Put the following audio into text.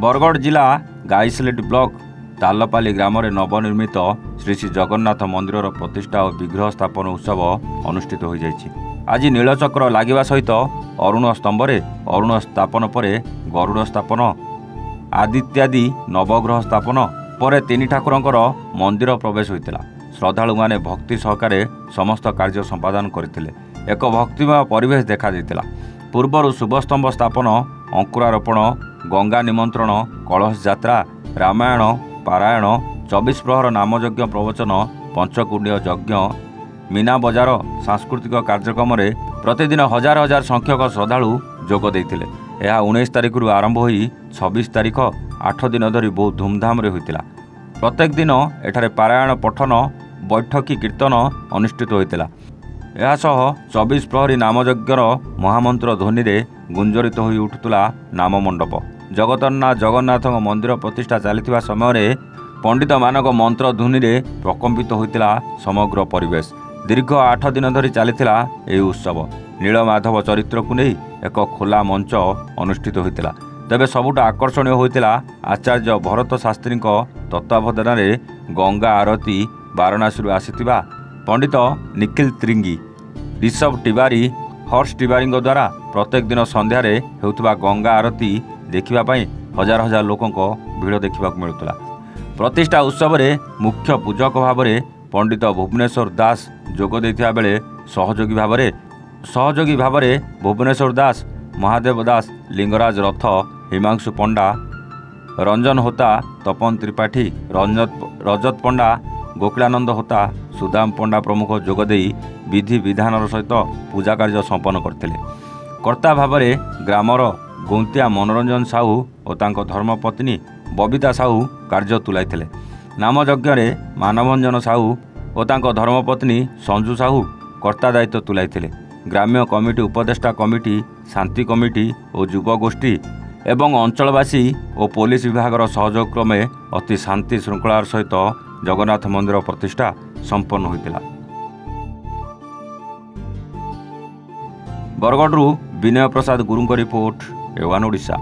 बरगढ़ जिला गाईसलेट ब्लॉक तालपाली ग्राम नवनिर्मित श्री श्री जगन्नाथ मंदिर प्रतिष्ठा और विग्रह स्थापन उत्सव अनुष्ठित हो जाइछि। आज नीलचक्र लगिवा सहित अरुण स्तंभ अरुण स्थापन पर गरुड़ स्थापन आदित्यादि नवग्रह स्थापन पर तीन ठाकुरंकर मंदिर प्रवेश होइतिला। श्रद्धालु माने भक्ति सहकारे समस्त कार्य संपादन करथिले। एक भक्तिमय परिवेश देखा देइतिला। पूर्वर शुभस्तंभ स्थापन अंकुरारोपण गंगा निमंत्रण कलश यात्रा रामायण पारायण 24 प्रहर नामयज्ञ प्रवचन पंचकुंडीय यज्ञ मीना बजार सांस्कृतिक कार्यक्रम प्रतिदिन हजार हजार संख्यक श्रद्धालु जोग देइतिले। यह 19 तारिख आरंभ हो 26 तारिख 8 दिन धरी बहुत धूमधाम रे होइतिला। प्रत्येक दिन एठारे पारायण पठन बैठकी कीर्तन अनुष्ठित होइतिला। यह 24 प्रहरी नामयज्ञर महामंत्र ध्वनि रे गुंजरित होई उठुतला नाम मंडप। जगतनाथ जगन्नाथ मंदिर प्रतिष्ठा चलता समय पंडित मानक मंत्र ध्वनि रे प्रकम्पित होइतिला समग्र परिवेश। दीर्घ 8 दिन धरी चलता यह उत्सव नीलमाधव चरित्र को नहीं एक खोला मंच अनुष्ठित होइतिला। तेबे सबुठ आकर्षणीय होइतिला आचार्य भरत शास्त्री तत्वावधान में गंगा आरती वाराणसी आसीथिबा पंडित निखिल त्रिंगी ऋषभ तिवारी हर्ष तिवारी द्वारा प्रत्येक दिन संध्यार होउथिबा गंगा आरती देखिबाई हजार हजार लोकों भिड़ देखा मिलूला। प्रतिष्ठा उत्सव रे मुख्य पूजक भाव में पंडित भुवनेश्वर दास जोग देथिबा बेले सहयोगी भाव में भुवनेश्वर दास महादेव दास लिंगराज रथ हिमांशु पंडा रंजन होता तपन त्रिपाठी रजत पंडा गोकुलानंद होता सुदाम पंडा प्रमुख जोगदे विधि विधान सहित पूजा कार्य संपन्न करते। कर्ता भाव में ग्रामर गौंतिया मनोरंजन साहू और तांको धर्मपत्नी बबीता साहू कार्य तुलाई। नामयज्ञ मानभंजन साहू और तांको धर्मपत्नी संजू साहू कर्ता दायित्व तुलाई। ग्राम्य कमिटी उपदेष्टा कमिटी शांति कमिटी और युवा गोष्ठी एवं अंचलवासी और पुलिस विभाग सहयोग क्रमे अति शांति श्रृंखलार सहित जगन्नाथ मंदिर प्रतिष्ठा संपन्न होइतिला। बरगढ़ विनय प्रसाद गुरुंग रिपोर्ट एवान ओडिशा।